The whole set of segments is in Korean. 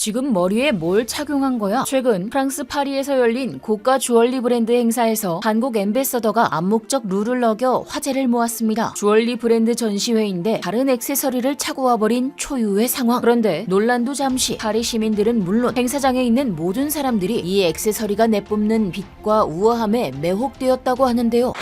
지금 머리에 뭘 착용한 거야? 최근 프랑스 파리에서 열린 고가 주얼리 브랜드 행사에서 한국 앰베서더가 암묵적 룰을 어겨 화제를 모았습니다. 주얼리 브랜드 전시회인데 다른 액세서리를 차고 와버린 초유의 상황. 그런데 논란도 잠시. 파리 시민들은 물론 행사장에 있는 모든 사람들이 이 액세서리가 내뿜는 빛과 우아함에 매혹되었다고 하는데요.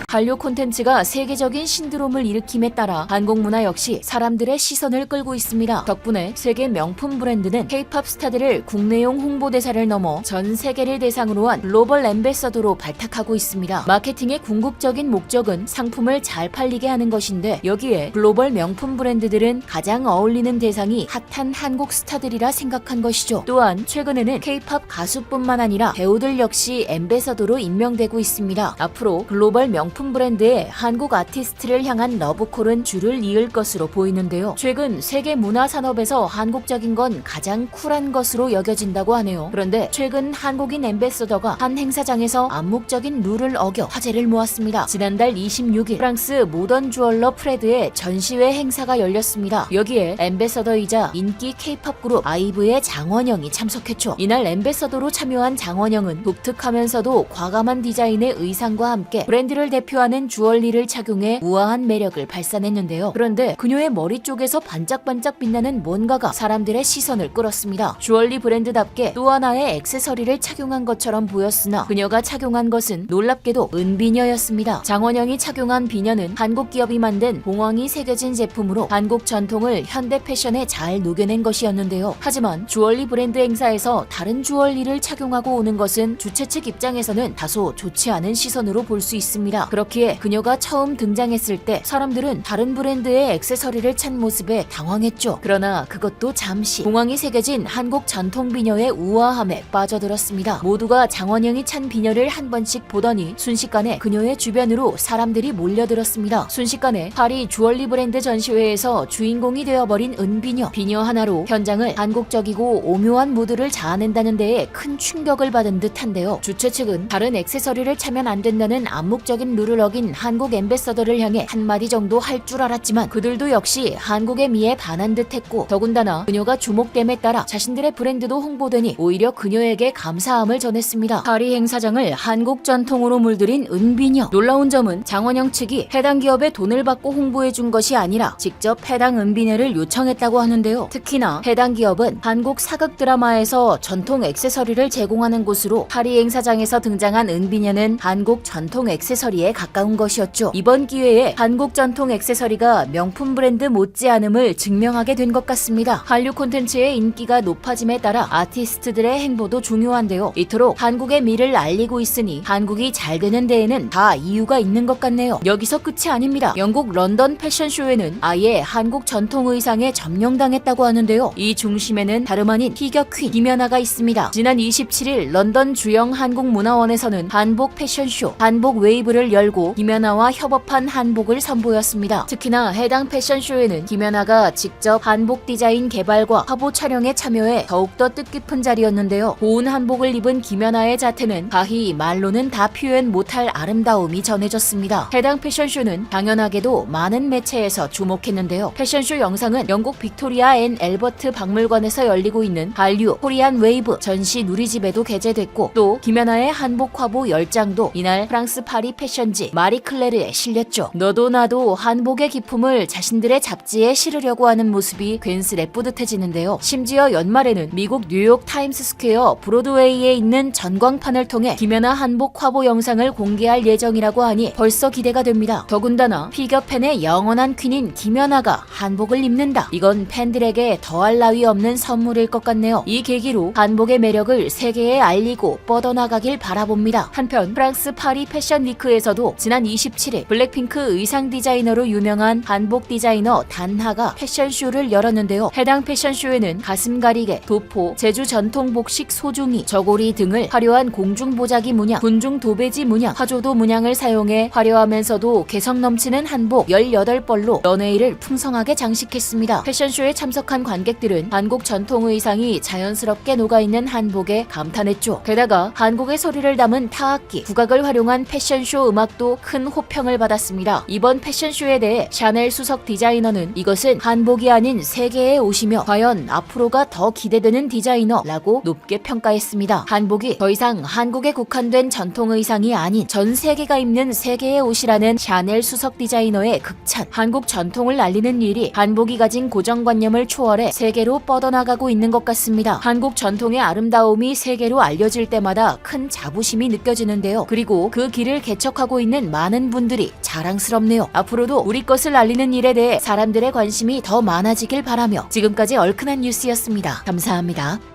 한류 콘텐츠가 세계적인 신드롬을 일으킴에 따라 한국 문화 역시 사람들의 시선을 끌고 있습니다. 덕분에 세계 명품 브랜드는 K-팝 스타들을 국내용 홍보대사를 넘어 전 세계를 대상으로 한 글로벌 앰베서더로 발탁하고 있습니다. 마케팅의 궁극적인 목적은 상품을 잘 팔리게 하는 것인데 여기에 글로벌 명품 브랜드들은 가장 어울리는 대상이 핫한 한국 스타들이라 생각한 것이죠. 또한 최근에는 K-팝 가수뿐만 아니라 배우들 역시 앰베서더로 임명되고 있습니다. 앞으로 글로벌 명품 브랜드의 한국 아티스트를 향한 러브콜은 줄을 이을 것으로 보이는데요. 최근 세계 문화 산업에서 한국적인 건 가장 쿨한 것으로 여겨진다고 하네요. 그런데 최근 한국인 앰베서더가 한 행사장에서 암묵적인 룰을 어겨 화제를 모았습니다. 지난달 26일 프랑스 모던 주얼러 프레드의 전시회 행사가 열렸습니다. 여기에 앰베서더이자 인기 K-팝 그룹 아이브의 장원영이 참석했죠. 이날 앰베서더로 참여한 장원영은 독특하면서도 과감한 디자인의 의상과 함께 브랜드를 대표하는 주얼리를 착용해 우아한 매력을 발산했는데요. 그런데 그녀의 머리 쪽에서 반짝반짝 빛나는 뭔가가 사람들의 시선을 끌었습니다. 주얼리 브랜드답게 또 하나의 액세서리를 착용한 것처럼 보였으나 그녀가 착용한 것은 놀랍게도 은비녀였습니다. 장원영이 착용한 비녀는 한국 기업이 만든 봉황이 새겨진 제품으로 한국 전통을 현대 패션에 잘 녹여낸 것이었는데요. 하지만 주얼리 브랜드 행사에서 다른 주얼리를 착용하고 오는 것은 주최 측 입장에서는 다소 좋지 않은 시선으로 볼 수 있습니다. 그렇기에 그녀가 처음 등장했을 때 사람들은 다른 브랜드의 액세서리를 찬 모습에 당황했죠. 그러나 그것도 잠시 봉황이 새겨진 한국 전통 비녀의 우아함에 빠져들었습니다. 모두가 장원영이 찬 비녀를 한 번씩 보더니 순식간에 그녀의 주변으로 사람들이 몰려들었습니다. 순식간에 파리 주얼리 브랜드 전시회에서 주인공이 되어버린 은비녀. 비녀 하나로 현장을 한국적이고 오묘한 무드를 자아낸다는 데에 큰 충격을 받은 듯한데요. 주최 측은 다른 액세서리를 차면 안 된다는 암묵적인 룰을 어긴 한국 앰베서더를 향해 한마디 정도 할 줄 알았지만 그들도 역시 한국의 미에 반한 듯했고 더군다나 그녀가 주목됨에 따라 자신들의 브랜드도 홍보되니 오히려 그녀에게 감사함을 전했습니다. 파리 행사장을 한국 전통으로 물들인 은비녀. 놀라운 점은 장원영 측이 해당 기업에 돈을 받고 홍보해준 것이 아니라 직접 해당 은비녀를 요청했다고 하는데요. 특히나 해당 기업은 한국 사극 드라마에서 전통 액세서리를 제공하는 곳으로 파리 행사장에서 등장한 은비녀는 한국 전통 액세서리에 가까운 것이었죠. 이번 기회에 한국 전통 액세서리가 명품 브랜드 못지않음을 증명하게 된 것 같습니다. 한류 콘텐츠의 인기가 높아짐에 따라 아티스트들의 행보도 중요한데요. 이토록 한국의 미를 알리고 있으니 한국이 잘 되는 데에는 다 이유가 있는 것 같네요. 여기서 끝이 아닙니다. 영국 런던 패션쇼에는 아예 한국 전통 의상에 점령당했다고 하는데요. 이 중심에는 다름 아닌 피겨 퀸 김연아가 있습니다. 지난 27일 런던 주영 한국문화원에서는 한복 패션쇼 한복 웨이브를 열고 김연아와 협업한 한복을 선보였습니다. 특히나 해당 패션쇼에는 김연아가 직접 한복 디자인 개발과 화보 촬영에 참여해 더욱더 뜻깊은 자리였는데요. 고운 한복을 입은 김연아의 자태는 가히 말로는 다 표현 못할 아름다움이 전해졌습니다. 해당 패션쇼는 당연하게도 많은 매체에서 주목했는데요. 패션쇼 영상은 영국 빅토리아 앤 앨버트 박물관에서 열리고 있는 한류 코리안 웨이브 전시 누리집에도 게재됐고 또 김연아의 한복 화보 10장도 이날 프랑스 파리 패션지 마리클레르에 실렸죠. 너도 나도 한복의 기품을 자신들의 잡지에 실으려고 하는 모습이 괜스레 뿌듯해지는데요. 심지어 연말에는 미국 뉴욕 타임스 스퀘어 브로드웨이에 있는 전광판을 통해 김연아 한복 화보 영상을 공개할 예정이라고 하니 벌써 기대가 됩니다. 더군다나 피겨팬의 영원한 퀸인 김연아가 한복을 입는다. 이건 팬들에게 더할 나위 없는 선물일 것 같네요. 이 계기로 한복의 매력을 세계에 알리고 뻗어나가길 바라봅니다. 한편 프랑스 파리 패션 위크에서도 지난 27일 블랙핑크 의상 디자이너로 유명한 한복 디자이너 단하가 패션쇼를 열었는데요. 해당 패션쇼에는 가슴 가리개, 도포, 제주 전통 복식 소중이, 저고리 등을 화려한 공중보자기 문양, 군중 도배지 문양, 화조도 문양을 사용해 화려하면서도 개성 넘치는 한복 18벌로 런웨이를 풍성하게 장식했습니다. 패션쇼에 참석한 관객들은 한국 전통 의상이 자연스럽게 녹아있는 한복에 감탄했죠. 게다가 한국의 소리를 담은 타악기, 국악을 활용한 패션쇼 음악도 한복도 큰 호평을 받았습니다. 이번 패션쇼에 대해 샤넬 수석 디자이너는 이것은 한복이 아닌 세계의 옷이며 과연 앞으로가 더 기대되는 디자이너라고 높게 평가했습니다. 한복이 더 이상 한국에 국한된 전통 의상이 아닌 전 세계가 입는 세계의 옷이라는 샤넬 수석 디자이너의 극찬. 한국 전통을 알리는 일이 한복이 가진 고정관념을 초월해 세계로 뻗어나가고 있는 것 같습니다. 한국 전통의 아름다움이 세계로 알려질 때마다 큰 자부심이 느껴지는데요. 그리고 그 길을 개척하고 있는 많은 분들이 자랑스럽네요. 앞으로도 우리 것을 알리는 일에 대해 사람들의 관심이 더 많아지길 바라며 지금까지 얼큰한 뉴스였습니다. 감사합니다.